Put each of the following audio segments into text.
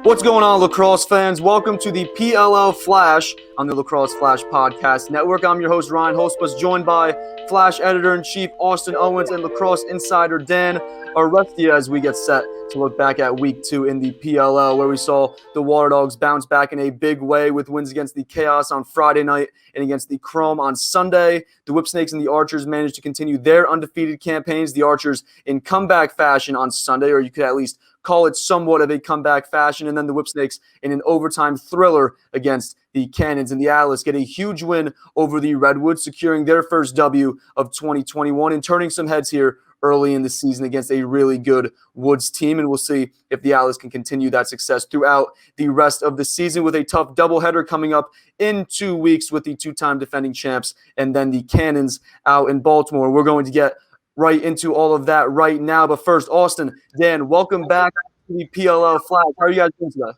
What's going on, lacrosse fans? Welcome to the PLL Flash on the Lacrosse Flash Podcast Network. I'm your host, Ryan Hulsebos, joined by Flash Editor-in-Chief Austin Owens and lacrosse insider Dan Arestia as we get set to look back at Week 2 in the PLL, where we saw the Waterdogs bounce back in a big way with wins against the Chaos on Friday night and against the Chrome on Sunday. The Whipsnakes and the Archers managed to continue their undefeated campaigns. The Archers in comeback fashion on Sunday, or you could at least call it somewhat of a comeback fashion, and then the Whipsnakes in an overtime thriller against the Cannons, and the Atlas get a huge win over the Redwoods, securing their first W of 2021 and turning some heads here early in the season against a really good Woods team, and we'll see if the Atlas can continue that success throughout the rest of the season with a tough doubleheader coming up in 2 weeks with the two-time defending champs and then the Cannons out in Baltimore. We're going to get right into all of that right now. But first, Austin, Dan, welcome back to the PLL Flash. How are you guys doing today?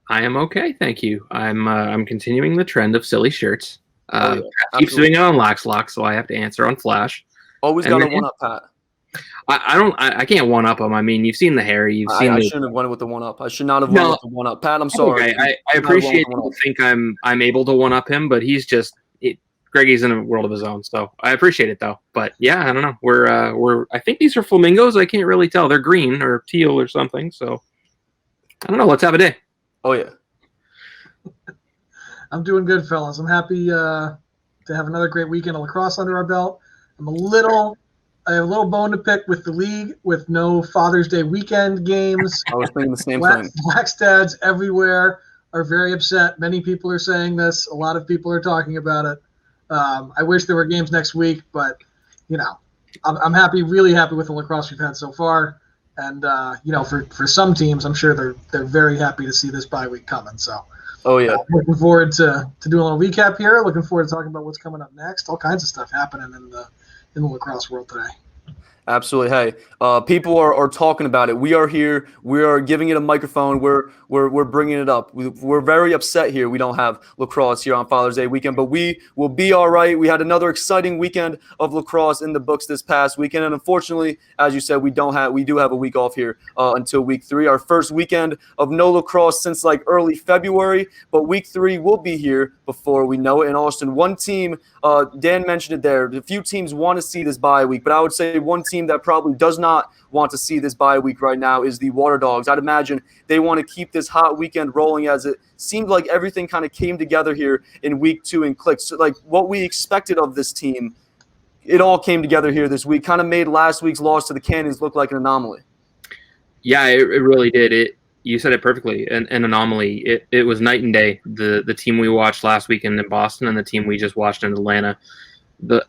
I am okay, thank you. I'm continuing the trend of silly shirts. Keep Absolutely. doing it on Laxlock, so I have to answer on Flash. Always got a one-up, Pat. I can't one-up them. I mean, you've seen the hair. I shouldn't have won it with the one-up. I should not have won it with the one-up. Pat, I'm sorry. Okay. I appreciate people think I'm able to one-up him, but he's just Greggy's in a world of his own, so I appreciate it though. But yeah, I don't know. We're I think these are flamingos. I can't really tell. They're green or teal or something. So I don't know. Let's have a day. Oh yeah. I'm doing good, fellas. I'm happy to have another great weekend of lacrosse under our belt. I have a little bone to pick with the league with no Father's Day weekend games. I was thinking the same thing. Blackstads everywhere are very upset. Many people are saying this. A lot of people are talking about it. I wish there were games next week, but, I'm happy, really happy with the lacrosse we've had so far. And, for some teams, I'm sure they're very happy to see this bye week coming. So, oh yeah, looking forward to doing a little recap here. Looking forward to talking about what's coming up next. All kinds of stuff happening in the lacrosse world today. Absolutely. Hey, people are talking about it. We are here. We are giving it a microphone. We're bringing it up. We're very upset here. We don't have lacrosse here on Father's Day weekend, but we will be all right. We had another exciting weekend of lacrosse in the books this past weekend, and unfortunately, as you said, we do have a week off here until week 3. Our first weekend of no lacrosse since like early February, but week 3 will be here before we know it. In Austin, one team, Dan mentioned it there. A few teams want to see this bye week, but I would say one team that probably does not want to see this bye week right now is the Waterdogs. I'd imagine they want to keep this hot weekend rolling, as it seemed like everything kind of came together here in week 2 and clicked. So like what we expected of this team, it all came together here this week. Kind of made last week's loss to the Cannons look like an anomaly. Yeah, it really did. You said it perfectly, an anomaly. It was night and day. The team we watched last weekend in Boston and the team we just watched in Atlanta.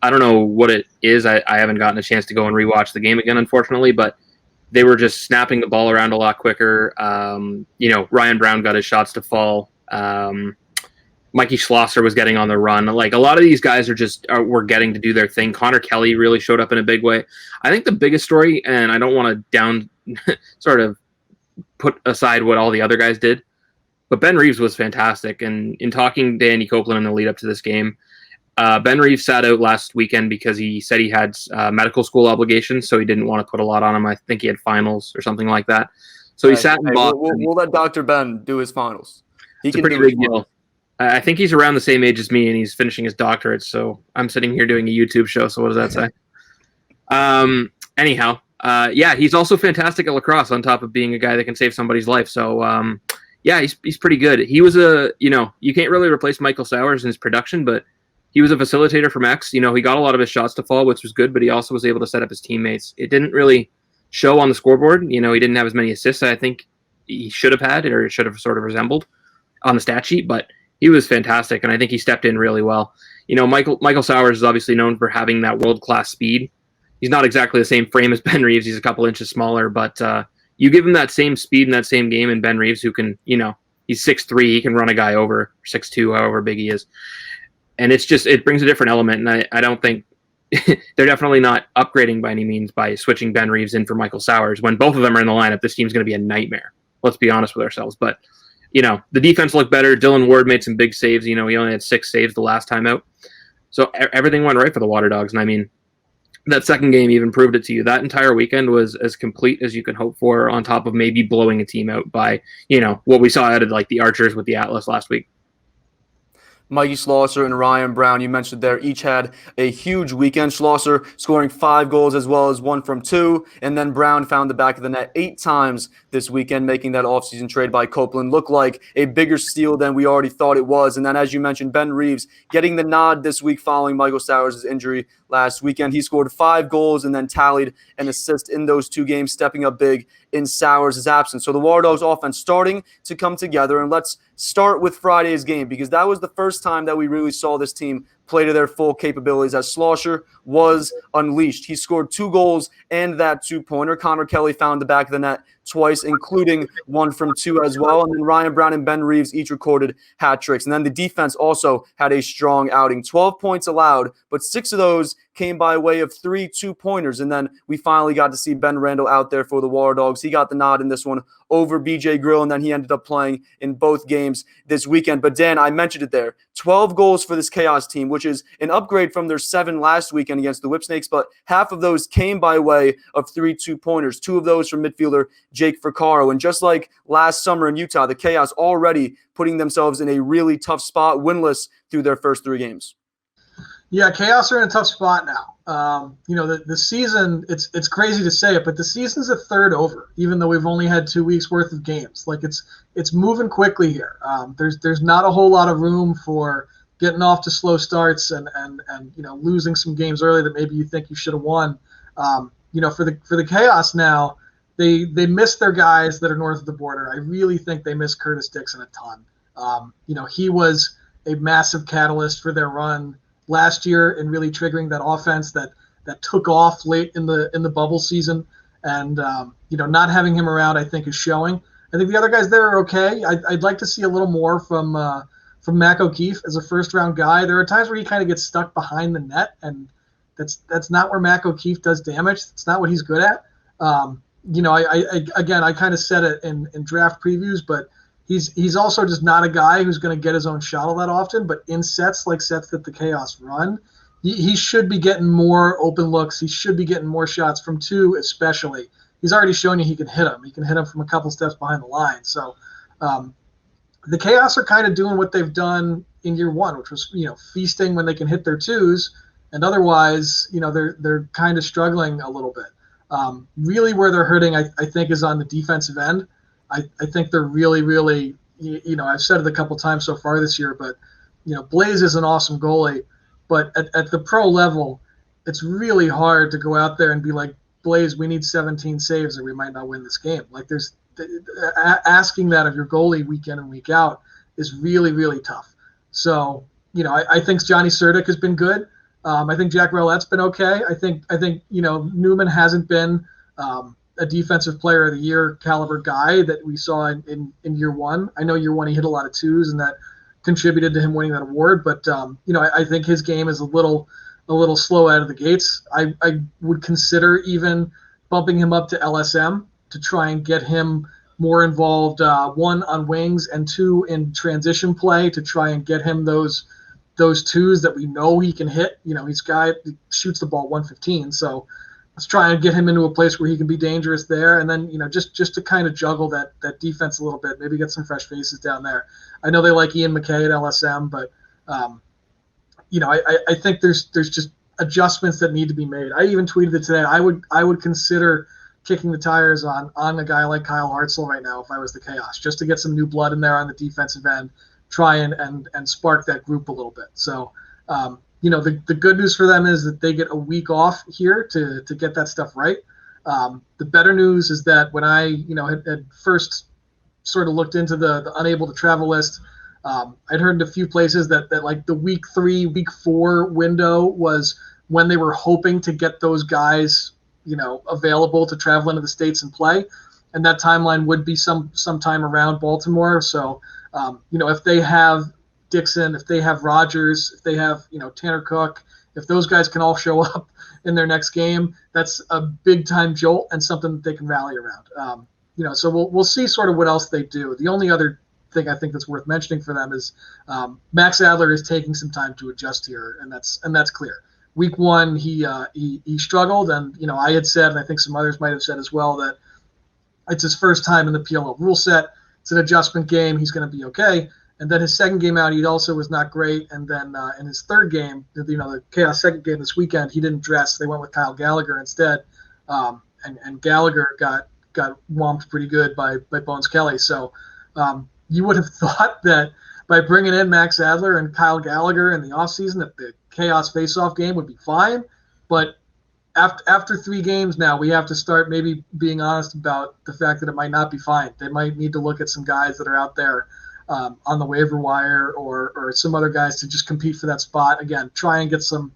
I don't know what it is. I haven't gotten a chance to go and rewatch the game again, unfortunately, but they were just snapping the ball around a lot quicker. Ryan Brown got his shots to fall. Mikey Schlosser was getting on the run. Like a lot of these guys were getting to do their thing. Connor Kelly really showed up in a big way. I think the biggest story, and I don't want to sort of put aside what all the other guys did, but Ben Reeves was fantastic. And in talking to Andy Copeland in the lead up to this game, Ben Reeves sat out last weekend because he said he had medical school obligations, so he didn't want to put a lot on him. I think he had finals or something like that. So he sat in Boston. We'll let Dr. Ben do his finals. It's a pretty big deal. I think he's around the same age as me, and he's finishing his doctorate, so I'm sitting here doing a YouTube show, so what does that say? Anyhow, he's also fantastic at lacrosse on top of being a guy that can save somebody's life. So, he's pretty good. He was you can't really replace Michael Sowers in his production, but he was a facilitator from X. He got a lot of his shots to fall, which was good, but he also was able to set up his teammates. It didn't really show on the scoreboard. He didn't have as many assists I think he should have had, or it should have sort of resembled on the stat sheet, but he was fantastic, and I think he stepped in really well. Michael Sowers is obviously known for having that world-class speed. He's not exactly the same frame as Ben Reeves. He's a couple inches smaller, but you give him that same speed in that same game, and Ben Reeves, who can, he's 6'3", he can run a guy over, 6'2", however big he is. And it brings a different element, and I don't think they're definitely not upgrading by any means by switching Ben Reeves in for Michael Sowers. When both of them are in the lineup, this team's going to be a nightmare. Let's be honest with ourselves. But, the defense looked better. Dylan Ward made some big saves. He only had 6 saves the last time out. So everything went right for the Waterdogs. And, that second game even proved it to you. That entire weekend was as complete as you can hope for, on top of maybe blowing a team out by, what we saw out of like the Archers with the Atlas last week. Mikey, Schlosser, and Ryan Brown, you mentioned there, each had a huge weekend. Schlosser scoring 5 goals as well as 1 from 2. And then Brown found the back of the net 8 times this weekend, making that offseason trade by Copeland look like a bigger steal than we already thought it was. And then, as you mentioned, Ben Reeves getting the nod this week following Michael Sowers' injury last weekend. He scored 5 goals and then tallied an assist in those 2 games, stepping up big in Sowers' absence. So the Waterdogs offense starting to come together. And let's start with Friday's game, because that was the first time that we really saw this team play to their full capabilities as Schlosser was unleashed. He scored 2 goals and that 2-pointer. Connor Kelly found the back of the net twice, including 1 from 2 as well. And then Ryan Brown and Ben Reeves each recorded hat tricks. And then the defense also had a strong outing. 12 points allowed, but 6 of those came by way of 3 2-pointers. And then we finally got to see Ben Randall out there for the Waterdogs. He got the nod in this one over BJ Grill, and then he ended up playing in both games this weekend. But Dan, I mentioned it there, 12 goals for this Chaos team, which is an upgrade from their 7 last weekend against the Whipsnakes, but half of those came by way of 3 2-pointers, 2 of those from midfielder Jake Fricaro. And just like last summer in Utah, the Chaos already putting themselves in a really tough spot, winless through their first 3 games. Yeah, Chaos are in a tough spot now. The season, it's crazy to say it, but the season's a third over, even though we've only had 2 weeks worth of games. Like it's moving quickly here. There's not a whole lot of room for getting off to slow starts and losing some games early that maybe you think you should have won. For the Chaos now, they miss their guys that are north of the border. I really think they miss Curtis Dixon a ton. He was a massive catalyst for their run last year and really triggering that offense that took off late in the bubble season. And not having him around, I think, is showing. I think the other guys there are okay. I'd like to see a little more from Mac O'Keefe as a first-round guy. There are times where he kind of gets stuck behind the net, and that's not where Mac O'Keefe does damage. It's not what he's good at. I kind of said it in draft previews, but he's also just not a guy who's going to get his own shot all that often. But in sets that the Chaos run, he should be getting more open looks. He should be getting more shots from 2 especially. He's already shown you he can hit them. He can hit them from a couple steps behind the line. So the Chaos are kind of doing what they've done in year 1, which was, feasting when they can hit their 2s. And otherwise, they're kind of struggling a little bit. Really where they're hurting, I think, is on the defensive end. I think they're really, really, I've said it a couple times so far this year, but, Blaze is an awesome goalie. But at the pro level, it's really hard to go out there and be like, Blaze, we need 17 saves or we might not win this game. Like asking that of your goalie week in and week out is really, really tough. So, I think Johnny Surdick has been good. I think Jack Rollette's been okay. I think Newman hasn't been a defensive player of the year caliber guy that we saw in year 1. I know year 1 he hit a lot of 2s and that contributed to him winning that award, but I think his game is a little slow out of the gates. I would consider even bumping him up to LSM to try and get him more involved, 1 on wings and 2 in transition play to try and get him those 2s that we know he can hit. He's a guy who shoots the ball 115, so let's try and get him into a place where he can be dangerous there. And then, just to kind of juggle that defense a little bit, maybe get some fresh faces down there. I know they like Ian McKay at LSM, but, I think there's just adjustments that need to be made. I even tweeted it today. I would consider kicking the tires on a guy like Kyle Hartzell right now if I was the Chaos, just to get some new blood in there on the defensive end, try and spark that group a little bit. So, the good news for them is that they get a week off here to get that stuff right. The better news is that when I, had first sort of looked into the unable to travel list, I'd heard in a few places that like the week 3, week 4 window was when they were hoping to get those guys, available to travel into the States and play. And that timeline would be sometime around Baltimore. So, if they have Dixon, if they have Rogers, if they have, Tanner Cook, if those guys can all show up in their next game, that's a big time jolt and something that they can rally around. So we'll see sort of what else they do. The only other thing I think that's worth mentioning for them is Max Adler is taking some time to adjust here, and that's clear. week one he struggled, and I had said, and I think some others might have said as well, that it's his first time in the PLL rule set. It's an adjustment game. He's going to be okay. And then his second game out, he also was not great. And then in his third game, the Chaos second game this weekend, he didn't dress. They went with Kyle Gallagher instead, and Gallagher got whomped pretty good by Bones Kelly. So you would have thought that by bringing in Max Adler and Kyle Gallagher in the offseason that the Chaos face-off game would be fine. But after 3 games now, we have to start maybe being honest about the fact that it might not be fine. They might need to look at some guys that are out there on the waiver wire or some other guys to just compete for that spot. Again, try and get some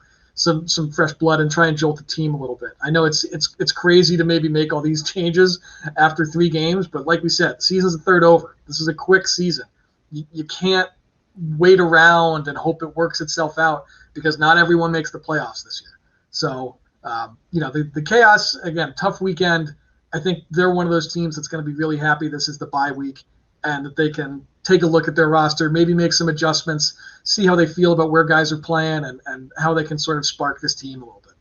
fresh blood and try and jolt the team a little bit. I know it's crazy to maybe make all these changes after 3 games, but like we said, the season's a third over. This is a quick season. You can't wait around and hope it works itself out because not everyone makes the playoffs this year. So, the Chaos, again, tough weekend. I think they're one of those teams that's going to be really happy this is the bye week and that they can take a look at their roster, maybe make some adjustments, see how they feel about where guys are playing and how they can sort of spark this team a little bit.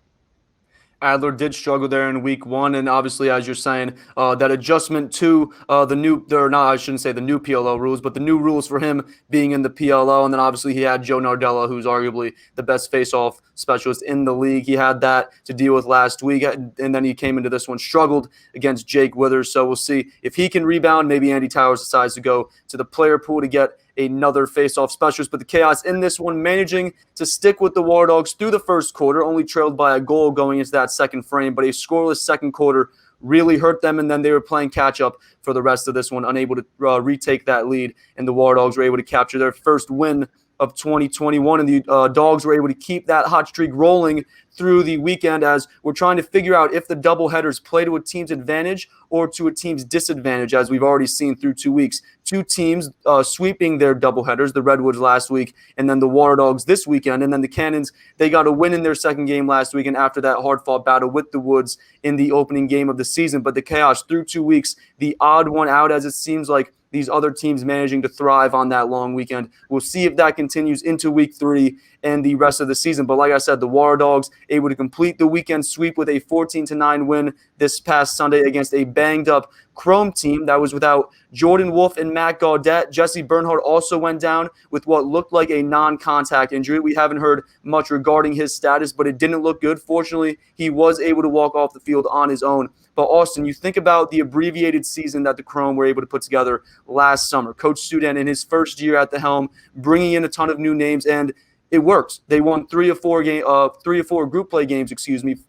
Adler did struggle there in week 1, and obviously, as you're saying, that adjustment to the new PLL rules, but the new rules for him being in the PLL, and then obviously he had Joe Nardella, who's arguably the best face-off specialist in the league. He had that to deal with last week, and then he came into this one, struggled against Jake Withers, so we'll see if he can rebound. Maybe Andy Towers decides to go to the player pool to get another face-off specialist, but the Chaos in this one managing to stick with the Waterdogs through the first quarter, only trailed by a goal going into that second frame, but a scoreless second quarter really hurt them, and then they were playing catch-up for the rest of this one, unable to retake that lead, and the Waterdogs were able to capture their first win of 2021, and the Dogs were able to keep that hot streak rolling through the weekend as we're trying to figure out if the doubleheaders play to a team's advantage or to a team's disadvantage, as we've already seen through 2 weeks. 2 teams sweeping their doubleheaders, the Redwoods last week, and then the Waterdogs this weekend, and then the Cannons, they got a win in their second game last week, and after that hard-fought battle with the Woods in the opening game of the season. But the Chaos through 2 weeks, the odd one out, as it seems like these other teams managing to thrive on that long weekend. We'll see if that continues into week 3 and the rest of the season. But like I said, the Waterdogs able to complete the weekend sweep with a 14-9 win this past Sunday against a banged-up Chrome team that was without Jordan Wolf and Matt Gaudette. Jesse Bernhardt also went down with what looked like a non-contact injury. We haven't heard much regarding his status, but it didn't look good. Fortunately, he was able to walk off the field on his own. But Austin, you think about the abbreviated season that the Chrome were able to put together last summer. Coach Sudan in his first year at the helm, bringing in a ton of new names, and it works. They won 3 or 4 group play games,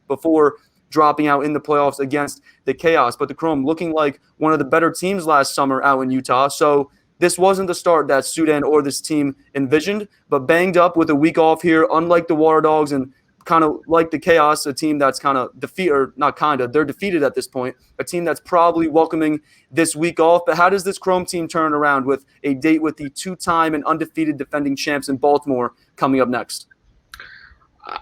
before dropping out in the playoffs against the Chaos. But the Chrome looking like one of the better teams last summer out in Utah. So this wasn't the start that Sudan or this team envisioned, but banged up with a week off here, unlike the Waterdogs and kind of like the Chaos, a team that's kind of they're defeated at this point, a team that's probably welcoming this week off. But how does this Chrome team turn around with a date with the 2-time and undefeated defending champs in Baltimore coming up next?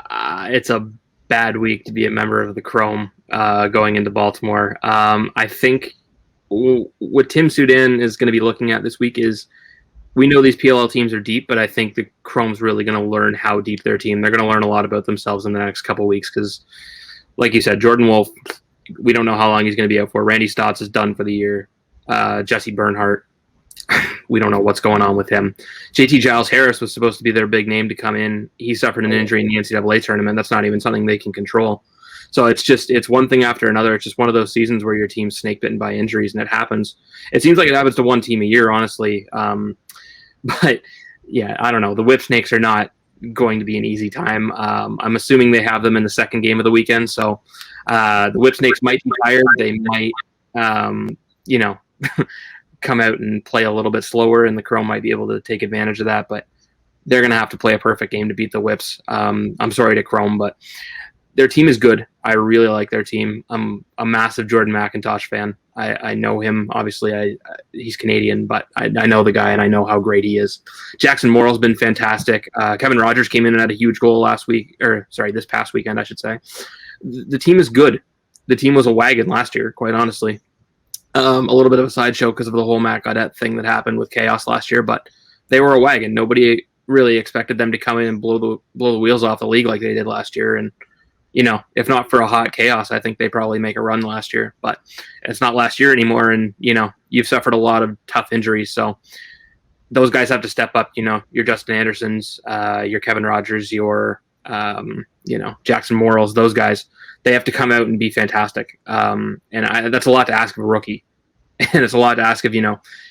It's a bad week to be a member of the Chrome going into Baltimore. I think what Tim Sudan is going to be looking at this week is, we know these PLL teams are deep, but I think the Chrome's really going to learn how deep their team. They're going to learn a lot about themselves in the next couple of weeks because, like you said, Jordan Wolf, we don't know how long he's going to be out for. Randy Stotts is done for the year. Jesse Bernhardt, we don't know what's going on with him. JT Giles Harris was supposed to be their big name to come in. He suffered an injury in the NCAA tournament. That's not even something they can control. So it's one thing after another. It's just one of those seasons where your team's snake bitten by injuries, and it happens. It seems like it happens to one team a year, honestly. But yeah, I don't know. The Whip Snakes are not going to be an easy time. I'm assuming they have them in the second game of the weekend. So the Whip Snakes might be tired. They might, come out and play a little bit slower, and the Chrome might be able to take advantage of that. But they're going to have to play a perfect game to beat the Whips. I'm sorry to Chrome, but their team is good. I really like their team. I'm a massive Jordan McIntosh fan. I know him. Obviously, he's Canadian, but I know the guy, and I know how great he is. Jackson Morrell's been fantastic. Kevin Rogers came in and had a huge goal this past weekend, I should say. The team is good. The team was a wagon last year, quite honestly. A little bit of a sideshow because of the whole Matt Gaudette thing that happened with Chaos last year, but they were a wagon. Nobody really expected them to come in and blow the wheels off the league like they did last year. And, if not for a hot chaos, I think they probably make a run last year. But it's not last year anymore, and, you've suffered a lot of tough injuries. So those guys have to step up, your Justin Andersons, your Kevin Rogers, your, Jackson Morrells, those guys. They have to come out and be fantastic. That's a lot to ask of a rookie. And it's a lot to ask of,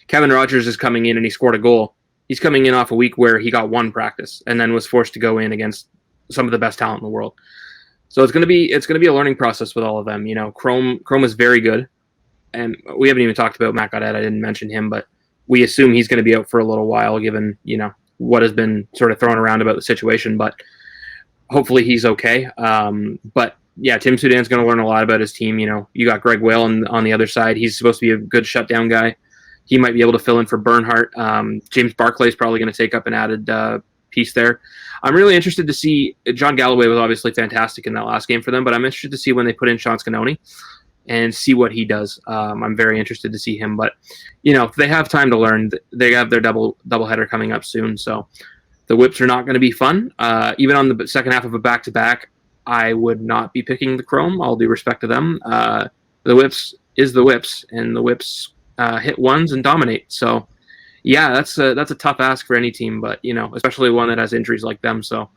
Kevin Rogers is coming in and he scored a goal. He's coming in off a week where he got one practice and then was forced to go in against some of the best talent in the world. So it's going to be a learning process with all of them. Chrome is very good. And we haven't even talked about Matt Gaudette. I didn't mention him, but we assume he's going to be out for a little while given, what has been sort of thrown around about the situation, but hopefully he's okay. But yeah, Tim Sudan's going to learn a lot about his team. You got Greg Whale on the other side. He's supposed to be a good shutdown guy. He might be able to fill in for Bernhardt. James Barclay is probably going to take up an added piece there. I'm really interested to see. John Galloway was obviously fantastic in that last game for them, but I'm interested to see when they put in Sean Scanoni and see what he does. I'm very interested to see him, but they have time to learn. They have their doubleheader coming up soon, so the whips are not going to be fun. Even on the second half of a back-to-back, I would not be picking the Chrome. All due respect to them. The whips is the whips, and the whips hit ones and dominate. So, yeah, that's a tough ask for any team, but especially one that has injuries like them. So,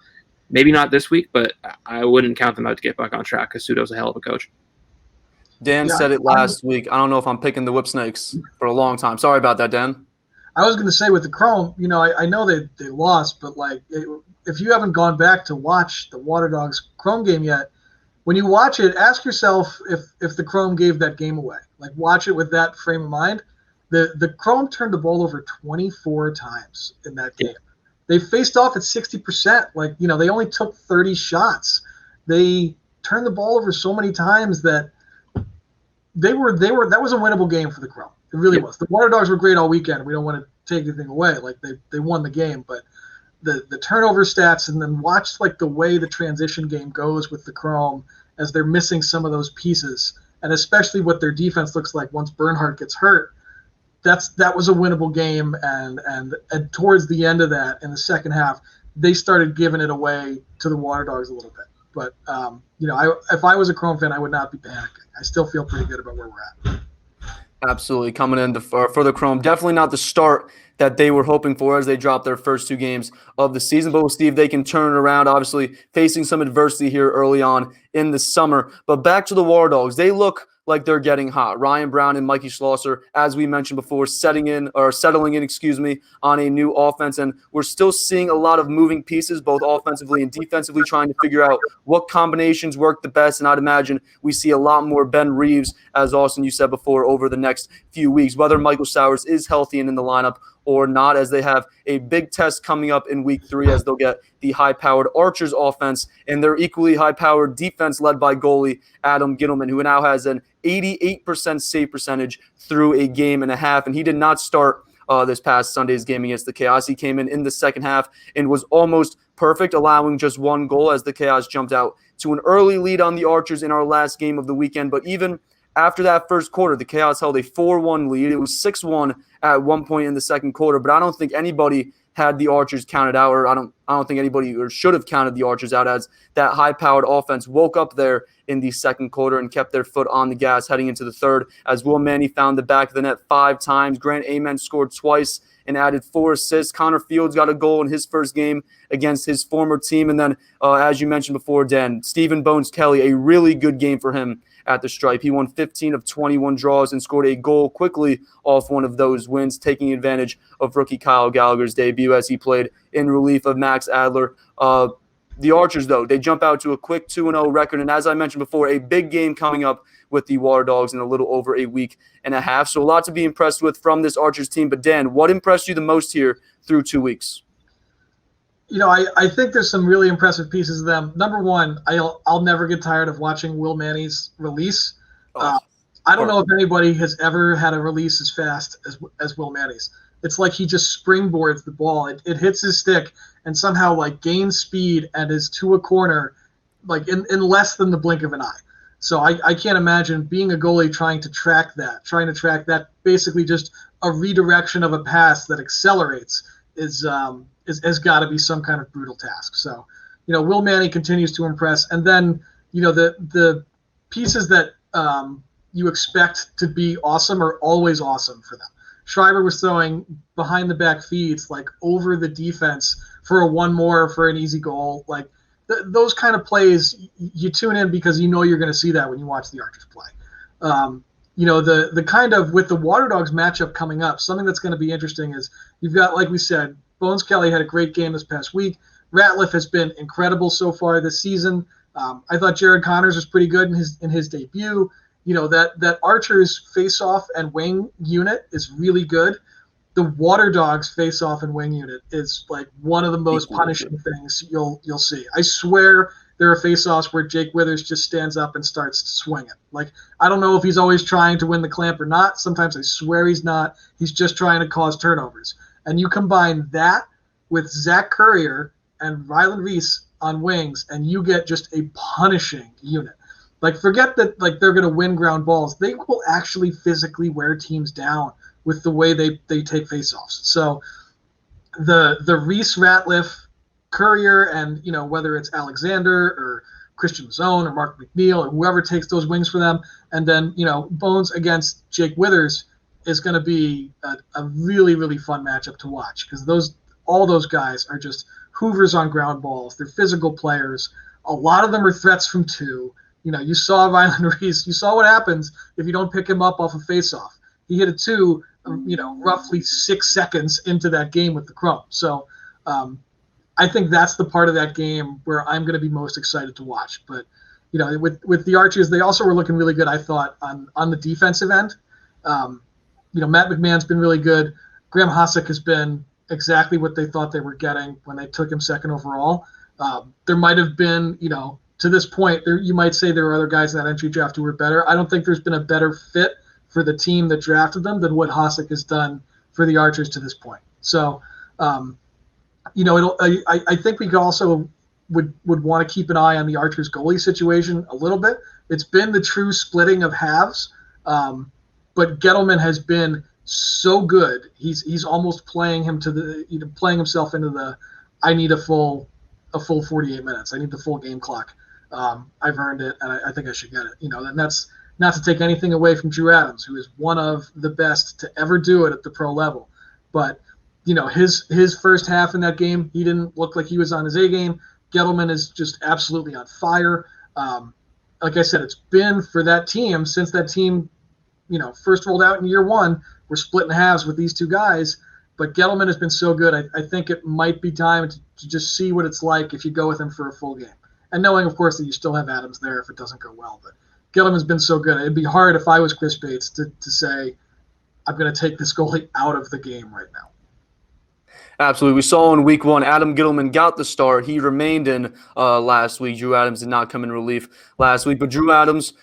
maybe not this week, but I wouldn't count them out to get back on track because Sudo's a hell of a coach. Dan said it last week. I don't know if I'm picking the Whip Snakes for a long time. Sorry about that, Dan. I was going to say with the Chrome, I know they lost, but if you haven't gone back to watch the Waterdogs Chrome game yet, when you watch it, ask yourself if the Chrome gave that game away. Watch it with that frame of mind. The Chrome turned the ball over 24 times in that game. They faced off at 60%. They only took 30 shots. They turned the ball over so many times that that was a winnable game for the Chrome. It really was. The Waterdogs were great all weekend. We don't want to take anything away. They won the game, but the turnover stats, and then watch the way the transition game goes with the Chrome as they're missing some of those pieces, and especially what their defense looks like once Bernhardt gets hurt. That was a winnable game, and towards the end of that, in the second half, they started giving it away to the Waterdogs a little bit. But if I was a Chrome fan, I would not be panicking. I still feel pretty good about where we're at. Absolutely. Coming in for the Chrome. Definitely not the start that they were hoping for as they dropped their first 2 games of the season. But we'll see if they can turn it around, obviously facing some adversity here early on in the summer. But back to the Waterdogs. They look like they're getting hot. Ryan Brown and Mikey Schlosser, as we mentioned before, settling in, on a new offense. And we're still seeing a lot of moving pieces, both offensively and defensively, trying to figure out what combinations work the best. And I'd imagine we see a lot more Ben Reeves, as Austin, you said before, over the next few weeks, whether Michael Sowers is healthy and in the lineup or not, as they have a big test coming up in week 3 as they'll get the high-powered Archers offense and their equally high-powered defense led by goalie Adam Gittleman, who now has an 88% save percentage through a game and a half. And he did not start this past Sunday's game against the Chaos. He came in the second half and was almost perfect, allowing just 1 goal as the Chaos jumped out to an early lead on the Archers in our last game of the weekend. But even after that first quarter, the Chaos held a 4-1 lead. It was 6-1 at one point in the second quarter, but I don't think anybody had the Archers counted out, or I don't think anybody or should have counted the Archers out, as that high-powered offense woke up there in the second quarter and kept their foot on the gas heading into the third, as Will Manny found the back of the net 5 times. Grant Amen scored twice and added 4 assists. Connor Fields got a goal in his first game against his former team. And then, as you mentioned before, Dan, Stephen Bones Kelly, a really good game for him at the stripe. He won 15 of 21 draws and scored a goal quickly off one of those wins, taking advantage of rookie Kyle Gallagher's debut as he played in relief of Max Adler. The Archers, though, they jump out to a quick 2-0 record. And as I mentioned before, a big game coming up with the Waterdogs in a little over a week and a half. So a lot to be impressed with from this Archers team. But Dan, what impressed you the most here through 2 weeks? I think there's some really impressive pieces of them. Number one, I'll never get tired of watching Will Manny's release. I don't know if anybody has ever had a release as fast as Will Manny's. It's like he just springboards the ball. It hits his stick and somehow gains speed and is to a corner in less than the blink of an eye. So I can't imagine being a goalie trying to track that basically just a redirection of a pass that accelerates is has got to be some kind of brutal task. So, Will Manny continues to impress, and then the pieces that you expect to be awesome are always awesome for them. Schreiber was throwing behind the back feeds like over the defense for a one more for an easy goal. Like those kind of plays, you tune in because you're going to see that when you watch the Archers play. The kind of with the Waterdogs matchup coming up, something that's going to be interesting is you've got, like we said, Bones Kelly had a great game this past week. Ratliff has been incredible so far this season. I thought Jared Connors was pretty good in his debut. That Archers face-off and wing unit is really good. The Waterdogs face-off and wing unit is like one of the most punishing things you'll see. I swear there are face-offs where Jake Withers just stands up and starts swinging. Like, I don't know if he's always trying to win the clamp or not. Sometimes I swear he's not. He's just trying to cause turnovers. And you combine that with Zach Currier and Ryland Reese on wings, and you get just a punishing unit. Like, forget that like they're going to win ground balls. They will actually physically wear teams down with the way they take faceoffs. So the Reese, Ratliff, Currier, and whether it's Alexander or Christian Zone or Mark McNeil or whoever takes those wings for them, and then Bones against Jake Withers is going to be a really, really fun matchup to watch because all those guys are just hoovers on ground balls. They're physical players. A lot of them are threats from two. You saw Ryland Reese. You saw what happens if you don't pick him up off a faceoff. He hit a two, roughly 6 seconds into that game with the Chrome. So I think that's the part of that game where I'm going to be most excited to watch. But, with the Archers, they also were looking really good, I thought, on the defensive end. Matt McMahon's been really good. Graham Hasek has been exactly what they thought they were getting when they took him second overall. There might have been, to this point, you might say there are other guys in that entry draft who were better. I don't think there's been a better fit for the team that drafted them than what Hasek has done for the Archers to this point. So, I think we could also would want to keep an eye on the Archers goalie situation a little bit. It's been the true splitting of halves, but Gettleman has been so good. He's almost playing himself into the I need a full 48 minutes. I need the full game clock. I've earned it, and I think I should get it. And that's not to take anything away from Drew Adams, who is one of the best to ever do it at the pro level. But his first half in that game, he didn't look like he was on his A game. Gettleman is just absolutely on fire. Like I said, it's been for that team since that team, first rolled out in year one. We're splitting halves with these two guys. But Gettleman has been so good, I think it might be time to just see what it's like if you go with him for a full game. And knowing, of course, that you still have Adams there if it doesn't go well. But Gettleman's been so good. It'd be hard if I was Chris Bates to say, I'm going to take this goalie out of the game right now. Absolutely. We saw in week one, Adam Gittleman got the start. He remained in last week. Drew Adams did not come in relief last week. But Drew Adams,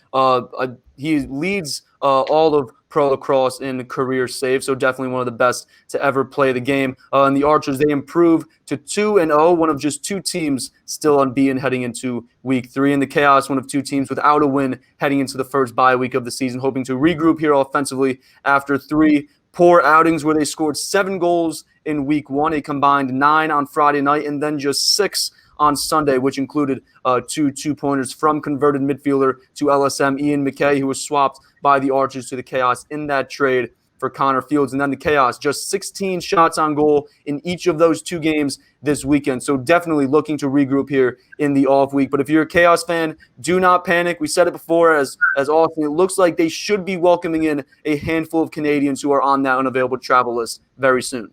he leads all of pro lacrosse in career saves, so definitely one of the best to ever play the game. And the Archers, they improved to 2-0, one of just two teams still unbeaten heading into week 3. And the Chaos, one of two teams without a win heading into the first bye week of the season, hoping to regroup here offensively after 3 poor outings where they scored 7 goals in week 1, a combined 9 on Friday night, and then just 6 on Sunday, which included 2 two-pointers from converted midfielder to LSM Ian McKay, who was swapped by the Archers to the Chaos in that trade for Connor Fields. And then the Chaos, just 16 shots on goal in each of those 2 games this weekend. So definitely looking to regroup here in the off week. But if you're a Chaos fan, do not panic. We said it before as often. It looks like they should be welcoming in a handful of Canadians who are on that unavailable travel list very soon.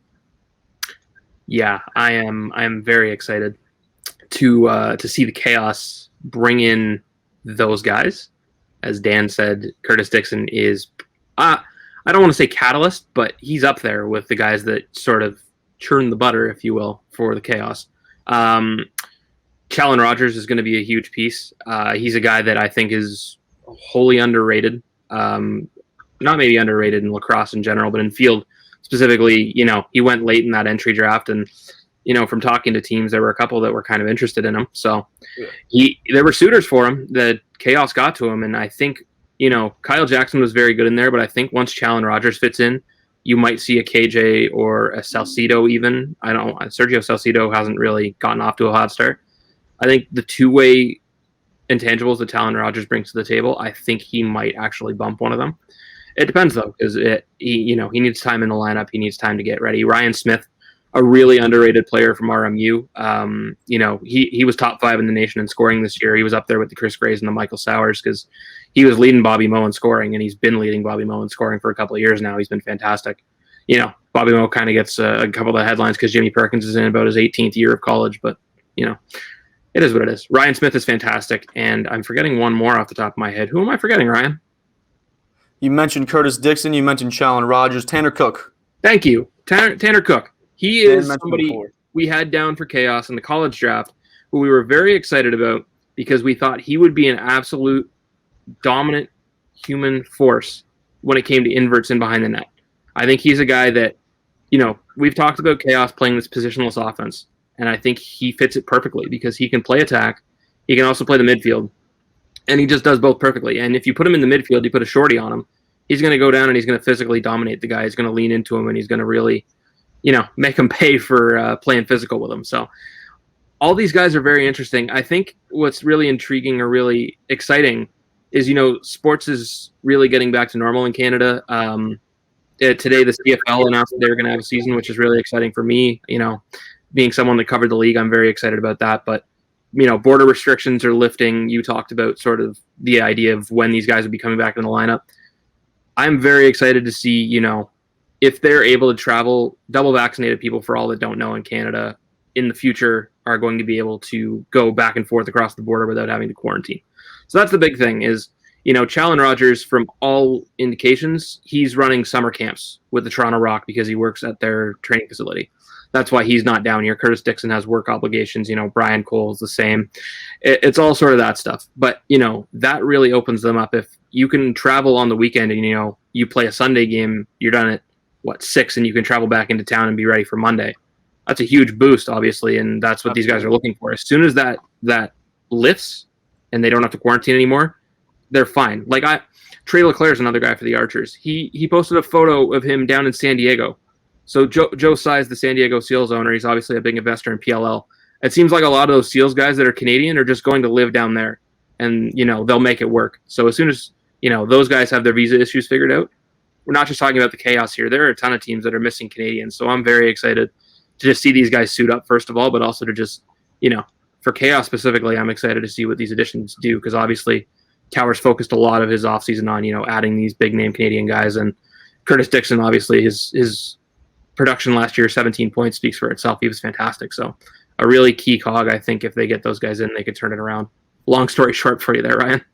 Yeah, I am very excited to see the Chaos bring in those guys. As Dan said, Curtis Dixon is, I don't want to say catalyst, but he's up there with the guys that sort of churn the butter, if you will, for the Chaos. Challen Rogers is going to be a huge piece. He's a guy that I think is wholly underrated. Not maybe underrated in lacrosse in general, but in field specifically, he went late in that entry draft, and from talking to teams, there were a couple that were kind of interested in him. So there were suitors for him that Chaos got to him. And I think, Kyle Jackson was very good in there, but I think once Challen Rogers fits in, You might see a KJ or a Salcido even. Sergio Salcido hasn't really gotten off to a hot start. I think the two-way intangibles that Talon Rogers brings to the table, I think he might actually bump one of them. It depends though, because he needs time in the lineup. He needs time to get ready. Ryan Smith, a really underrated player from RMU. He was top 5 in the nation in scoring this year. He was up there with the Chris Grays and the Michael Sowers because he was leading Bobby Moe in scoring, and he's been leading Bobby Moe in scoring for a couple of years now. He's been fantastic. Bobby Moe kind of gets a couple of the headlines because Jimmy Perkins is in about his 18th year of college, but it is what it is. Ryan Smith is fantastic, and I'm forgetting one more off the top of my head. Who am I forgetting, Ryan? You mentioned Curtis Dixon. You mentioned Challen Rogers. Tanner Cook. Thank you. Tanner Cook. He is somebody we had down for Chaos in the college draft who we were very excited about because we thought he would be an absolute dominant human force when it came to inverts in behind the net. I think he's a guy that, we've talked about Chaos playing this positionless offense, and I think he fits it perfectly because he can play attack. He can also play the midfield, and he just does both perfectly. And if you put him in the midfield, you put a shorty on him, he's going to go down and he's going to physically dominate the guy. He's going to lean into him, and he's going to really, make him pay for playing physical with him. So all these guys are very interesting. I think what's really intriguing or really exciting is, sports is really getting back to normal in Canada. Today, the CFL announced that they were going to have a season, which is really exciting for me. Being someone that covered the league, I'm very excited about that. But, border restrictions are lifting. You talked about sort of the idea of when these guys would be coming back in the lineup. I'm very excited to see, if they're able to travel. Double vaccinated people, for all that don't know, in Canada in the future are going to be able to go back and forth across the border without having to quarantine. So that's the big thing is, Challen Rogers, from all indications, he's running summer camps with the Toronto Rock because he works at their training facility. That's why he's not down here. Curtis Dixon has work obligations. Brian Cole's the same. It's all sort of that stuff. But, that really opens them up. If you can travel on the weekend and, you play a Sunday game, you're done at, 6, and you can travel back into town and be ready for Monday. That's a huge boost, obviously, and that's what these guys are looking for. As soon as that lifts and they don't have to quarantine anymore, they're fine. Trey Leclerc is another guy for the Archers. He posted a photo of him down in San Diego. So Joe Size, the San Diego Seals owner, he's obviously a big investor in PLL. It seems like a lot of those Seals guys that are Canadian are just going to live down there, and they'll make it work. So as soon as those guys have their visa issues figured out, we're not just talking about the Chaos here. There are a ton of teams that are missing Canadians. So I'm very excited to just see these guys suit up, first of all, but also to just, for Chaos specifically, I'm excited to see what these additions do because obviously Towers focused a lot of his offseason on, adding these big-name Canadian guys. And Curtis Dixon, obviously, his production last year, 17 points, speaks for itself. He was fantastic. So a really key cog, I think, if they get those guys in, they could turn it around. Long story short for you there, Ryan.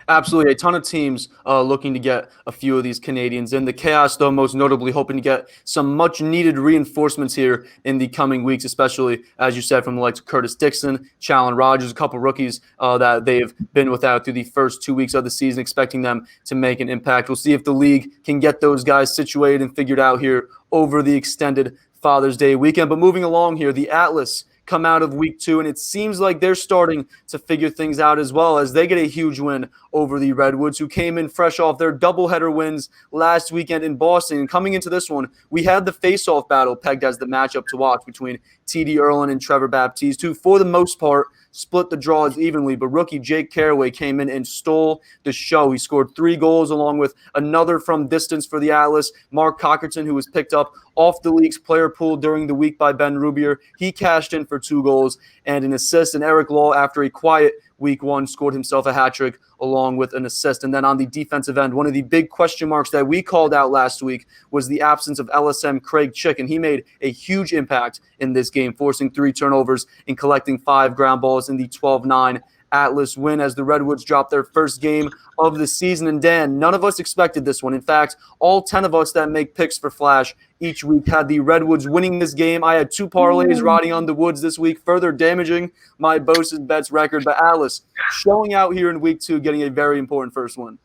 Absolutely. A ton of teams looking to get a few of these Canadians in. The Chaos, though, most notably hoping to get some much-needed reinforcements here in the coming weeks, especially, as you said, from the likes of Curtis Dixon, Challen Rogers, a couple rookies that they've been without through the first 2 weeks of the season, expecting them to make an impact. We'll see if the league can get those guys situated and figured out here over the extended Father's Day weekend. But moving along here, the Atlas come out of week 2, and it seems like they're starting to figure things out as well as they get a huge win over the Redwoods, who came in fresh off their doubleheader wins last weekend in Boston. And coming into this one, we had the face-off battle pegged as the matchup to watch between T.D. Erlin and Trevor Baptiste, who for the most part split the draws evenly, but rookie Jake Caraway came in and stole the show. He scored 3 goals along with another from distance for the Atlas. Mark Cockerton, who was picked up off the league's player pool during the week by Ben Rubier, he cashed in for 2 goals and an assist. And Eric Law, after a quiet week 1, scored himself a hat trick along with an assist. And then on the defensive end, one of the big question marks that we called out last week was the absence of LSM Craig Chick, and he made a huge impact in this game, forcing 3 turnovers and collecting 5 ground balls in the 12-9 Atlas win as the Redwoods dropped their first game of the season. And Dan, none of us expected this one. In fact, all 10 of us that make picks for Flash each week had the Redwoods winning this game. I had 2 parlays riding on the Woods this week, further damaging my Bosa's Bets record. But Atlas showing out here in week 2, getting a very important first win.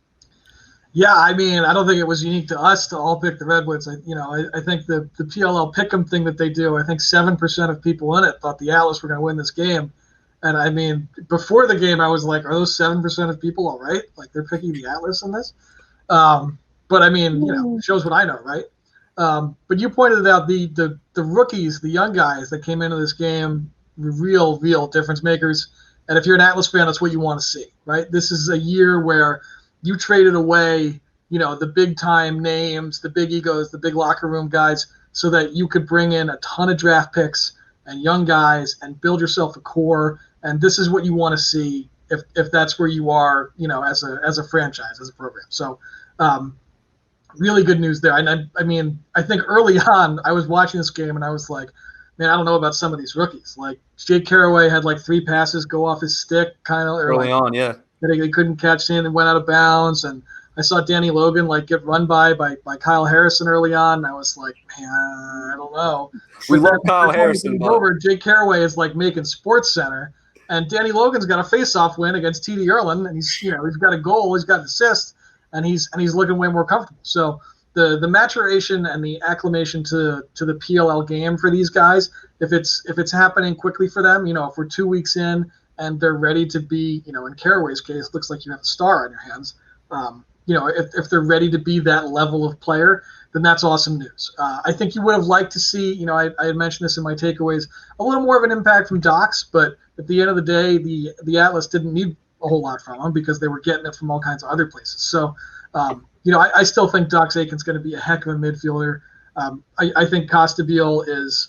Yeah, I mean, I don't think it was unique to us to all pick the Redwoods. I think the PLL pick'em thing that they do, I think 7% of people in it thought the Atlas were going to win this game. And I mean, before the game, I was like, are those 7% of people all right? Like, they're picking the Atlas in this? But I mean, shows what I know, right? But you pointed out the rookies, the young guys that came into this game, real difference makers. And if you're an Atlas fan, that's what you want to see, right? This is a year where you traded away, the big time names, the big egos, the big locker room guys, so that you could bring in a ton of draft picks and young guys and build yourself a core. And this is what you want to see if that's where you are, as a franchise, as a program. So really good news there. And I think early on I was watching this game and I was like, man, I don't know about some of these rookies. Like Jake Caraway had like 3 passes go off his stick kind of early on, yeah. That he couldn't catch in and went out of bounds. And I saw Danny Logan get run by Kyle Harrison early on. And I was like, man, I don't know. We love Kyle Harrison. Over, Jake Caraway is making Sports Center, and Danny Logan's got a face-off win against TD Erlin, and he's got a goal, he's got an assist, and he's looking way more comfortable. So the maturation and the acclimation to the PLL game for these guys, if it's happening quickly for them, if we're 2 weeks in and they're ready to be, in Caraway's case, looks like you have a star on your hands. If they're ready to be that level of player, then that's awesome news. I think you would have liked to see, I had mentioned this in my takeaways, a little more of an impact from Docs, but at the end of the day, the Atlas didn't need a whole lot from him because they were getting it from all kinds of other places. So, I still think Docs Aiken's going to be a heck of a midfielder. I think Costabile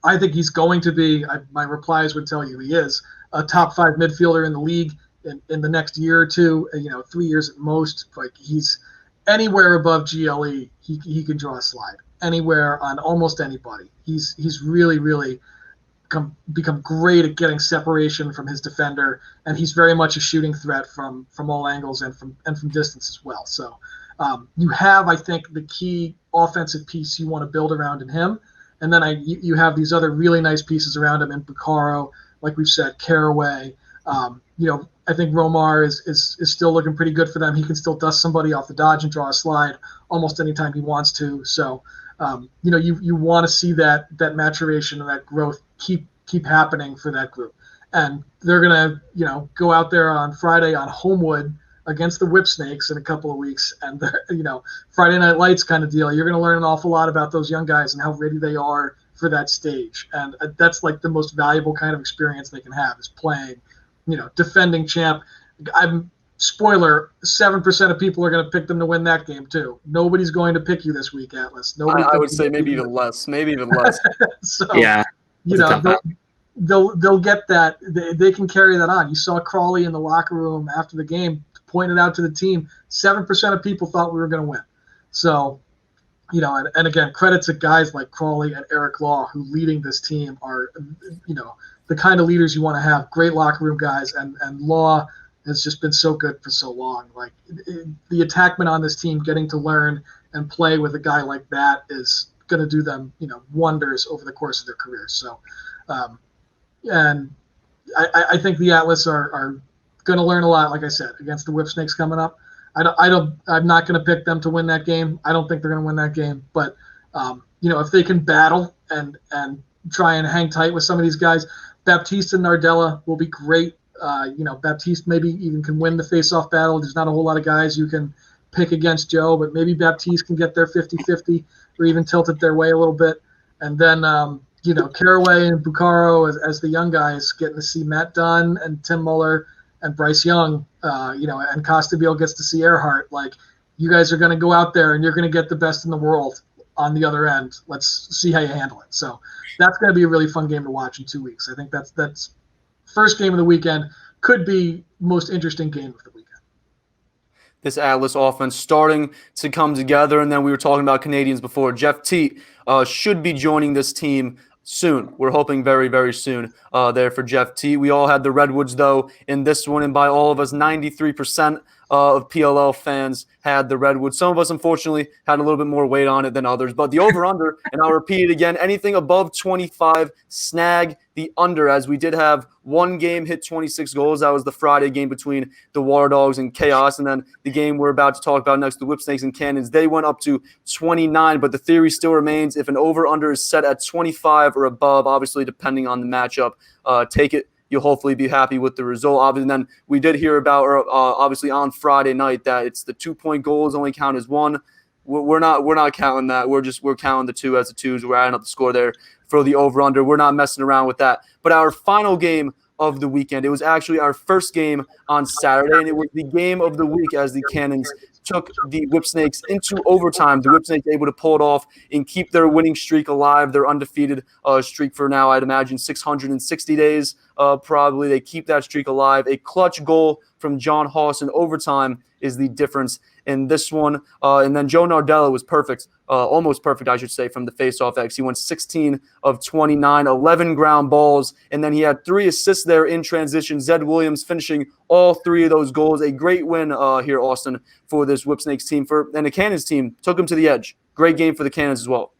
I think he's going to be, my replies would tell you he is, a top 5 midfielder in the league in the next year or two, 3 years at most. He's anywhere above GLE, he can draw a slide. Anywhere on almost anybody. He's really, really become great at getting separation from his defender, and he's very much a shooting threat from all angles and from distance as well. So you have, I think, the key offensive piece you want to build around in him, and then you have these other really nice pieces around him in Buccaro, like we've said, Caraway. I think Romar is still looking pretty good for them. He can still dust somebody off the dodge and draw a slide almost anytime he wants to. So, you want to see that maturation and that growth keep happening for that group. And they're going to, go out there on Friday on Homewood against the Whipsnakes in a couple of weeks. And, Friday Night Lights kind of deal. You're going to learn an awful lot about those young guys and how ready they are for that stage. And that's the most valuable kind of experience they can have is playing, defending champ. Spoiler, 7% of people are going to pick them to win that game too. Nobody's going to pick you this week, Atlas. I would say maybe even less. So, yeah, they'll get that. They can carry that on. You saw Crawley in the locker room after the game pointed out to the team, 7% of people thought we were going to win. So, and again, credit to guys like Crawley and Eric Law, who leading this team are, the kind of leaders you want to have, great locker room guys, and Law has just been so good for so long. The attackmen on this team getting to learn and play with a guy like that is going to do them, wonders over the course of their careers. So, and I think the Atlas are going to learn a lot, like I said, against the Whipsnakes coming up. I'm not going to pick them to win that game. I don't think they're going to win that game, but if they can battle and try and hang tight with some of these guys, Baptiste and Nardella will be great. Baptiste maybe even can win the face-off battle. There's not a whole lot of guys you can pick against Joe, but maybe Baptiste can get their 50-50 or even tilt it their way a little bit. And then, Caraway and Buccaro as the young guys getting to see Matt Dunn and Tim Muller and Bryce Young, and Costabile gets to see Earhart. You guys are going to go out there and you're going to get the best in the world on the other end. Let's see how you handle it. So that's going to be a really fun game to watch in 2 weeks. I think that's first game of the weekend, could be most interesting game of the weekend. This Atlas offense starting to come together, and then we were talking about Canadians before. Jeff Teat should be joining this team soon. We're hoping very, very soon there for Jeff Teat. We all had the Redwoods, though, in this one, and by all of us, 93% of PLL fans had the Redwoods. Some of us, unfortunately, had a little bit more weight on it than others. But the over-under, and I'll repeat it again, anything above 25, snag the under, as we did have one game hit 26 goals. That was the Friday game between the Waterdogs and Chaos. And then the game we're about to talk about next, the Whipsnakes and Cannons, they went up to 29. But the theory still remains, if an over-under is set at 25 or above, obviously depending on the matchup, take it. You'll hopefully be happy with the result. And then we did hear about, obviously on Friday night, that it's the 2-point goals only count as one. we're not counting that. We're counting the 2 as the 2s. We're adding up the score there for the over/under. We're not messing around with that. But our final game of the weekend, it was actually our first game on Saturday, and it was the game of the week as the Cannons took the Whipsnakes into overtime. The Whipsnakes able to pull it off and keep their winning streak alive, their undefeated streak for now, I'd imagine 660 days probably. They keep that streak alive. A clutch goal from John Haas in overtime is the difference in this one. And then Joe Nardello was perfect, almost perfect, I should say, from the faceoff X. He went 16 of 29, 11 ground balls, and then he had 3 assists there in transition. Zed Williams finishing all 3 of those goals. A great win here, Austin, for this Whipsnakes team. And the Cannons team took them to the edge. Great game for the Cannons as well.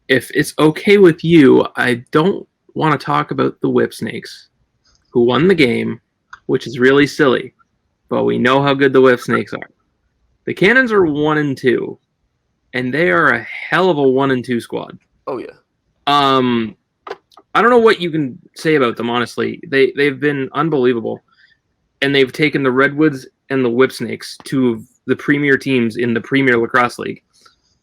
If it's okay with you, I don't want to talk about the Whipsnakes, who won the game, which is really silly, but we know how good the Whipsnakes are. The Cannons are 1-2, and they are a hell of a 1-2 squad. Oh yeah. I don't know what you can say about them, honestly. They've been unbelievable, and they've taken the Redwoods and the Whipsnakes, 2 of the premier teams in the Premier Lacrosse League,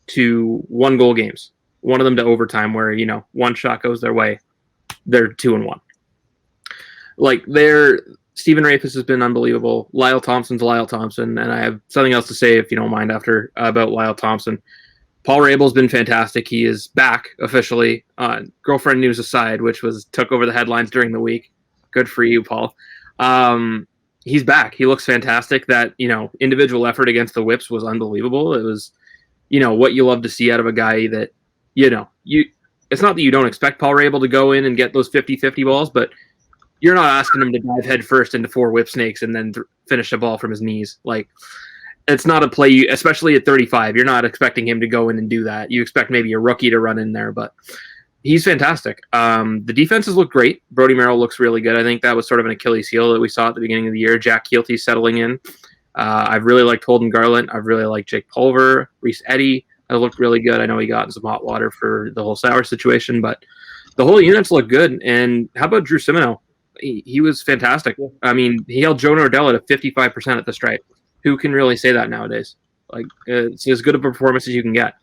to 1-goal games. One of them to overtime, where one shot goes their way, they're 2-1. Like Stephen Rafis has been unbelievable. Lyle Thompson's Lyle Thompson, and I have something else to say, if you don't mind, after about Lyle Thompson. Paul Rabel's been fantastic. He is back officially. Girlfriend news aside, which took over the headlines during the week. Good for you, Paul. He's back. He looks fantastic. That individual effort against the Whips was unbelievable. It was what you love to see out of a guy that it's not that you don't expect Paul Rabel to go in and get those 50-50 balls, but you're not asking him to dive head first into 4 Whipsnakes and then finish a ball from his knees. Like, it's not a play, especially at 35. You're not expecting him to go in and do that. You expect maybe a rookie to run in there, but he's fantastic. The defenses look great. Brody Merrill looks really good. I think that was sort of an Achilles heel that we saw at the beginning of the year. Jack Keelty's settling in. I've really liked Holden Garland. I've really liked Jake Pulver. Reese Eddy has looked really good. I know he got in some hot water for the whole Sauer situation, but the whole units look good. And how about Drew Simino? He was fantastic. I mean, he held Joe Nardello to 55% at the stripe. Who can really say that nowadays? Like, it's as good a performance as you can get.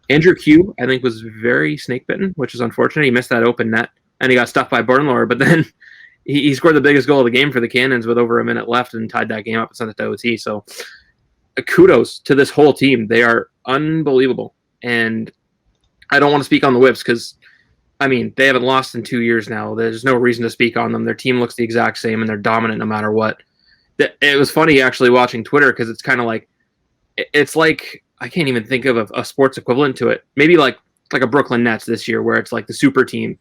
Andrew Q, I think, was very snake-bitten, which is unfortunate. He missed that open net, and he got stuffed by Bernlohr, but then he scored the biggest goal of the game for the Cannons with over a minute left and tied that game up and sent it to OT. So kudos to this whole team. They are unbelievable. And I don't want to speak on the Whips because, I mean, they haven't lost in 2 years now. There's no reason to speak on them. Their team looks the exact same, and they're dominant no matter what. It was funny actually watching Twitter because it's kind of like, it's like, I can't even think of a sports equivalent to it. Maybe like a Brooklyn Nets this year where it's like the super team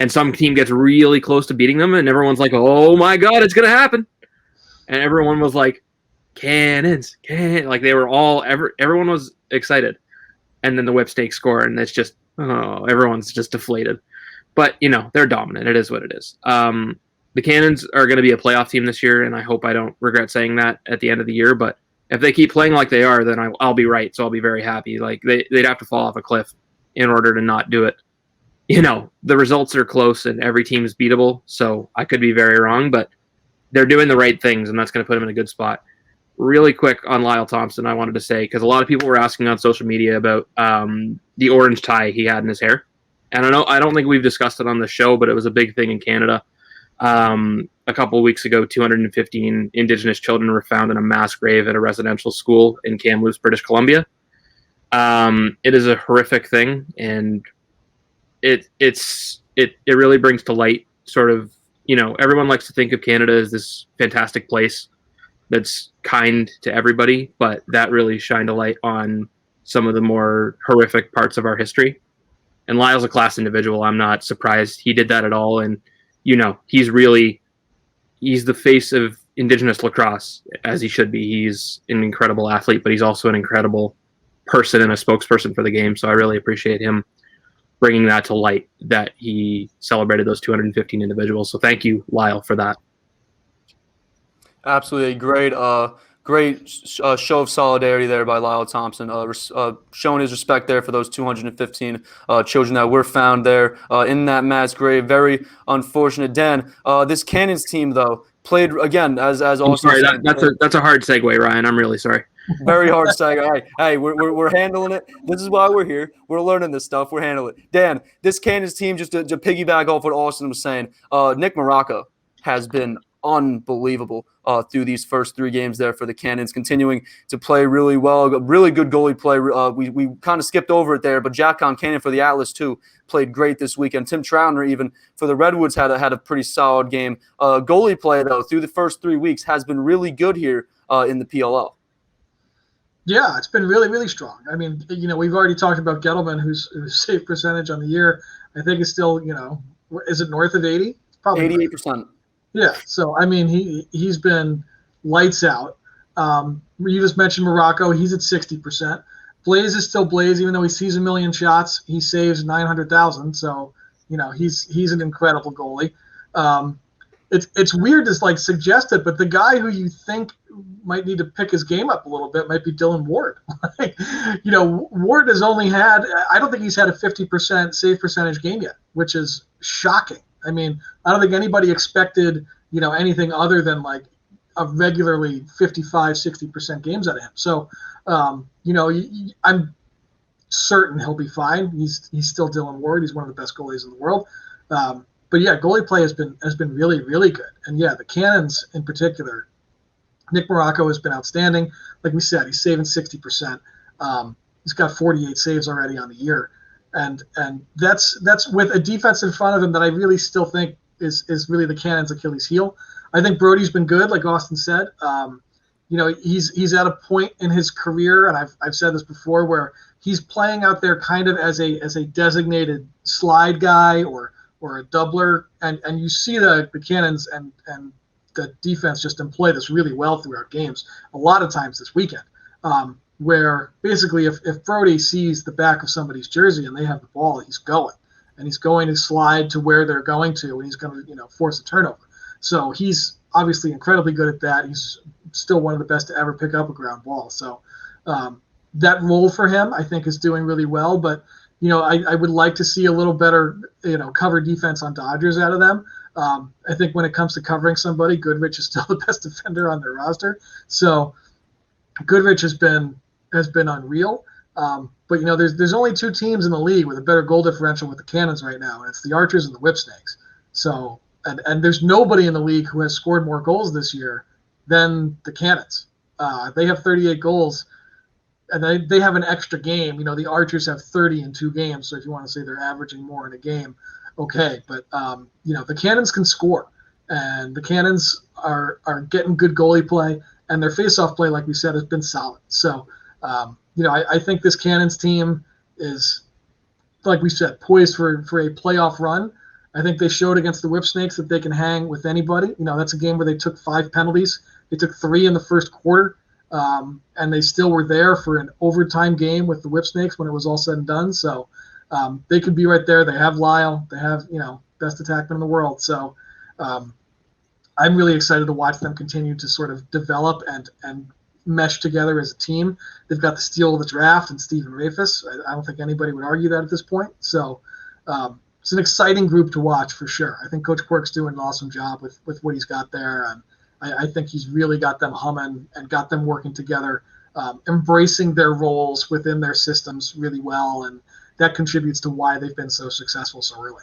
and some team gets really close to beating them and everyone's like, oh my God, it's going to happen. And everyone was like, Cannons, like they were everyone was excited. And then the Whipsnakes score and it's just, everyone's just deflated. But, they're dominant. It is what it is. The Cannons are going to be a playoff team this year, and I hope I don't regret saying that at the end of the year. But if they keep playing like they are, then I'll be right. So I'll be very happy. Like they'd have to fall off a cliff in order to not do it. The results are close, and every team is beatable. So I could be very wrong, but they're doing the right things, and that's going to put them in a good spot. Really quick on Lyle Thompson, I wanted to say, because a lot of people were asking on social media about the orange tie he had in his hair. And I don't think we've discussed it on the show, but it was a big thing in Canada. A couple of weeks ago, 215 Indigenous children were found in a mass grave at a residential school in Kamloops, British Columbia. It is a horrific thing, and it really brings to light sort of, everyone likes to think of Canada as this fantastic place that's kind to everybody, but that really shined a light on some of the more horrific parts of our history. And Lyle's a class individual. I'm not surprised he did that at all. And he's the face of Indigenous lacrosse, as he should be. He's an incredible athlete, but he's also an incredible person and a spokesperson for the game. So I really appreciate him bringing that to light, that he celebrated those 215 individuals. So thank you, Lyle, for that. Absolutely great show of solidarity there by Lyle Thompson, showing his respect there for those 215 children that were found there in that mass grave. Very unfortunate. Dan, this Cannons team, though, played again as I'm Austin sorry, said, that's a hard segue, Ryan. I'm really sorry. very hard segue. Hey, we're handling it. This is why we're here. We're learning this stuff. We're handling it. Dan, this Cannons team, just to piggyback off what Austin was saying, Nick Morocco has been unbelievable through these first 3 games there for the Cannons, continuing to play really well. Really good goalie play. We kind of skipped over it there, but Jack Concannon for the Atlas too played great this weekend. Tim Troutner even for the Redwoods had a pretty solid game. Goalie play though through the first 3 weeks has been really good here in the PLL. Yeah, it's been really, really strong. I mean, we've already talked about Gettleman, whose save percentage on the year, I think is still, is it north of 80? Probably 88%. Yeah. So, I mean, he's been lights out. You just mentioned Morocco. He's at 60%. Blaze is still Blaze, even though he sees 1 million shots, he saves 900,000. So, he's an incredible goalie. It's weird to suggest it, but the guy who you think might need to pick his game up a little bit might be Dylan Ward. Ward has only had, I don't think he's had a 50% save percentage game yet, which is shocking. I mean, I don't think anybody expected, anything other than a regularly 55, 60% games out of him. So, I'm certain he'll be fine. He's still Dylan Ward. He's one of the best goalies in the world. But yeah, goalie play has been really, really good. And yeah, the Cannons in particular, Nick Morocco has been outstanding. Like we said, he's saving 60%. He's got 48 saves already on the year. And that's with a defense in front of him that I really still think is really the Cannons' Achilles heel. I think Brody's been good, like Austin said. He's at a point in his career, and I've said this before, where he's playing out there kind of as a designated slide guy or a doubler, and you see the Cannons and the defense just employ this really well throughout games. A lot of times this weekend, where basically if Brody sees the back of somebody's jersey and they have the ball, he's going to slide to where they're going to, and he's going to force a turnover. So he's obviously incredibly good at that. He's still one of the best to ever pick up a ground ball. So that role for him, I think, is doing really well. But I would like to see a little better, cover defense on Dodgers out of them. I think when it comes to covering somebody, Goodrich is still the best defender on their roster. So Goodrich has been unreal. But there's only 2 teams in the league with a better goal differential with the Cannons right now, and it's the Archers and the Whipsnakes. So and there's nobody in the league who has scored more goals this year than the Cannons. They have 38 goals. And they have an extra game. The Archers have 30 in 2 games. So if you want to say they're averaging more in a game, okay. But, the Cannons can score. And the Cannons are getting good goalie play. And their face-off play, like we said, has been solid. So, I think this Cannons team is, like we said, poised for a playoff run. I think they showed against the Whipsnakes that they can hang with anybody. That's a game where they took 5 penalties. They took 3 in the first quarter. And they still were there for an overtime game with the Whipsnakes when it was all said and done. So they could be right there. They have Lyle. They have, best attackman in the world. So I'm really excited to watch them continue to sort of develop and mesh together as a team. They've got the steal of the draft and Stephen Rafis. I don't think anybody would argue that at this point. So it's an exciting group to watch for sure. I think Coach Quirk's doing an awesome job with what he's got there. And I think he's really got them humming and got them working together, embracing their roles within their systems really well, and that contributes to why they've been so successful so early.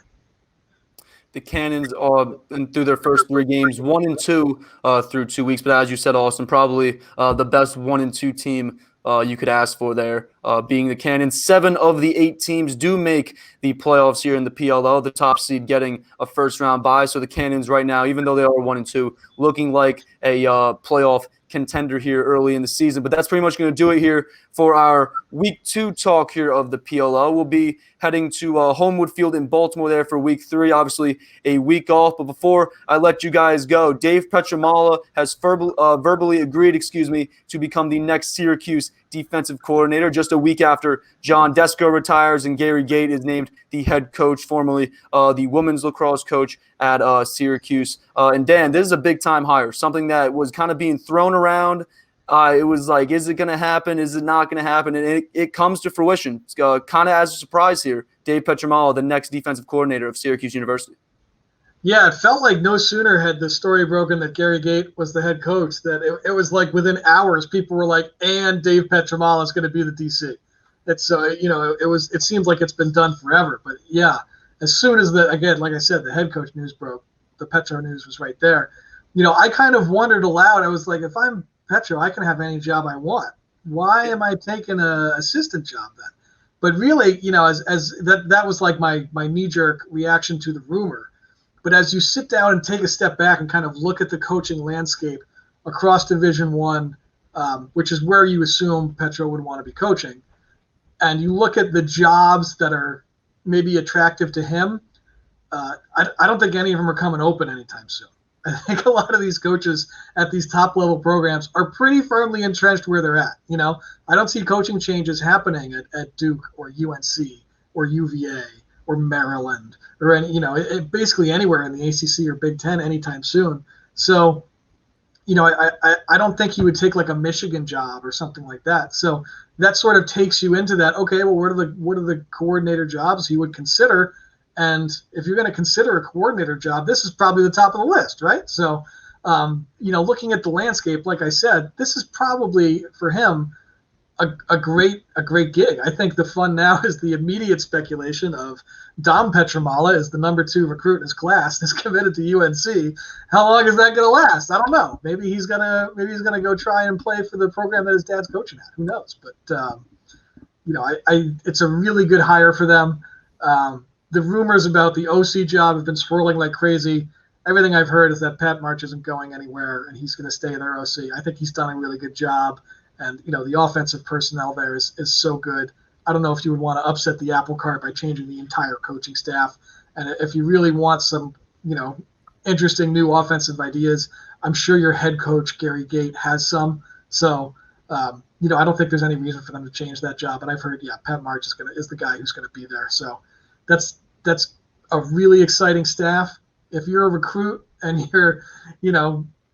The Cannons are through their first 3 games, 1-2 through 2 weeks. But as you said, Austin, probably the best 1-2 team you could ask for there, being the Cannons. 7 of the 8 teams do make the playoffs here in the PLL, the top seed getting a first-round bye. So the Cannons right now, even though they are 1-2, looking like a playoff contender here early in the season. But that's pretty much going to do it here for our Week 2 talk here of the PLL. We'll be heading to Homewood Field in Baltimore there for Week 3, obviously a week off. But before I let you guys go, Dave Petramala has verbally agreed, to become the next Syracuse defensive coordinator just a week after John Desko retires and Gary Gate is named the head coach, formerly the women's lacrosse coach at Syracuse. And Dan, this is a big-time hire, something that was kind of being thrown around. It was like, is it going to happen? Is it not going to happen? And it comes to fruition. It's kind of as a surprise here. Dave Petramala, the next defensive coordinator of Syracuse University. Yeah, it felt like no sooner had the story broken that Gary Gait was the head coach that it was like within hours people were like, and Dave Petramala is going to be the DC. It's it seems like it's been done forever, but yeah, as soon as like I said, the head coach news broke, the Petro news was right there. I kind of wondered aloud. I was like, if I'm Petro, I can have any job I want. Why am I taking a assistant job then? But really, as that was like my knee jerk reaction to the rumor. But as you sit down and take a step back and kind of look at the coaching landscape across Division One, which is where you assume Petro would want to be coaching, and you look at the jobs that are maybe attractive to him, I don't think any of them are coming open anytime soon. I think a lot of these coaches at these top level programs are pretty firmly entrenched where they're at. I don't see coaching changes happening at Duke or UNC or UVA or Maryland or basically anywhere in the ACC or Big Ten anytime soon. So, I don't think he would take like a Michigan job or something like that. So that sort of takes you into that. Okay, well, what are the coordinator jobs he would consider? And if you're going to consider a coordinator job, this is probably the top of the list, right? So, looking at the landscape, like I said, this is probably for him a great gig. I think the fun now is the immediate speculation of Dom Petramala is the number 2 recruit in his class, is committed to UNC. How long is that going to last? I don't know. Maybe he's gonna go try and play for the program that his dad's coaching at. Who knows? But it's a really good hire for them. The rumors about the OC job have been swirling like crazy. Everything I've heard is that Pat March isn't going anywhere and he's going to stay their OC. I think he's done a really good job. And, the offensive personnel there is so good. I don't know if you would want to upset the apple cart by changing the entire coaching staff. And if you really want some, interesting new offensive ideas, I'm sure your head coach, Gary Gait, has some. So, I don't think there's any reason for them to change that job. And I've heard, Pat March is the guy who's going to be there. So that's a really exciting staff. If you're a recruit and you're,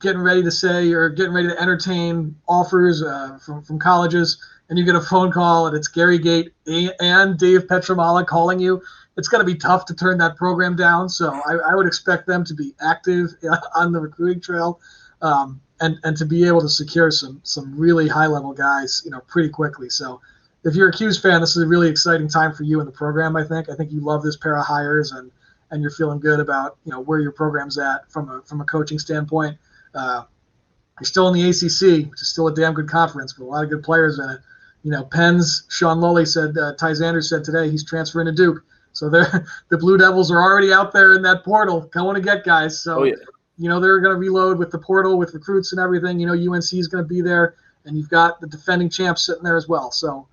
getting ready to say or getting ready to entertain offers from colleges, and you get a phone call and it's Gary Gait and Dave Petramala calling you, it's going to be tough to turn that program down. So I would expect them to be active on the recruiting trail and to be able to secure some really high-level guys, pretty quickly. So if you're a Q's fan, this is a really exciting time for you in the program, I think. I think you love this pair of hires and you're feeling good about, where your program's at from a coaching standpoint. You're still in the ACC, which is still a damn good conference with a lot of good players in it. Penn's Sean Lully said, Ty Sanders said today he's transferring to Duke. So the Blue Devils are already out there in that portal going to get guys. So, they're going to reload with the portal with recruits and everything. UNC is going to be there, and you've got the defending champs sitting there as well. So,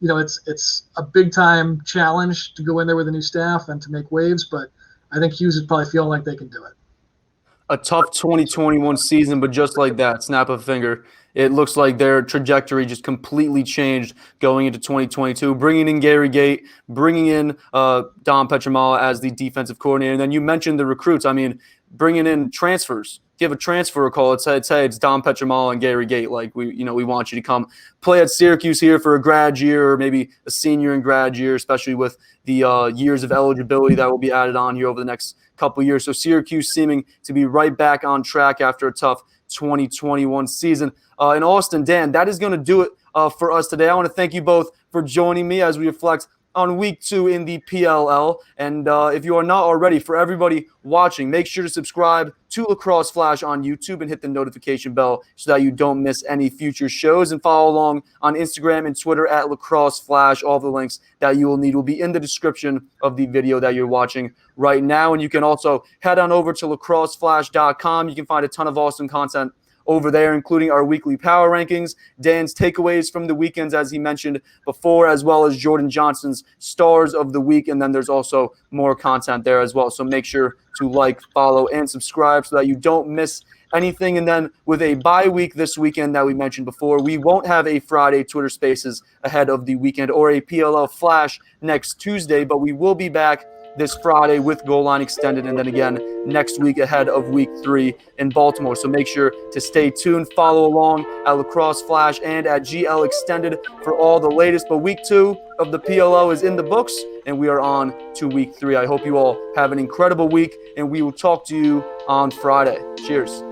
it's a big-time challenge to go in there with a new staff and to make waves, but I think Hughes is probably feeling like they can do it. A tough 2021 season, but just like that, snap of a finger, it looks like their trajectory just completely changed going into 2022. Bringing in Gary Gait, bringing in Dom Petramala as the defensive coordinator. And then you mentioned the recruits. I mean, bringing in transfers. Give a transfer call. It's Dom Petramala and Gary Gait. Like we want you to come play at Syracuse here for a grad year or maybe a senior and grad year, especially with the years of eligibility that will be added on here over the next couple years. So Syracuse seeming to be right back on track after a tough 2021 season. In Austin, Dan, that is going to do it for us today. I want to thank you both for joining me as we reflect on week 2 in the PLL. And if you are not already, for everybody watching, make sure to subscribe to Lacrosse Flash on YouTube and hit the notification bell so that you don't miss any future shows, and follow along on Instagram and Twitter at Lacrosse Flash. All the links that you will need will be in the description of the video that you're watching right now. And you can also head on over to lacrosseflash.com. You can find a ton of awesome content over there, including our weekly power rankings, Dan's takeaways from the weekends, as he mentioned before, as well as Jordan Johnson's stars of the week. And then there's also more content there as well. So make sure to like, follow, and subscribe so that you don't miss anything. And then with a bye week this weekend that we mentioned before, we won't have a Friday Twitter Spaces ahead of the weekend or a PLL Flash next Tuesday, but we will be back this Friday with goal line extended, and then again next week ahead of week 3 in Baltimore. So make sure to stay tuned, follow along at Lacrosse Flash and at GL Extended for all the latest. But week 2 of the PLO is in the books, and we are on to week 3. I hope you all have an incredible week, and we will talk to you on Friday. Cheers.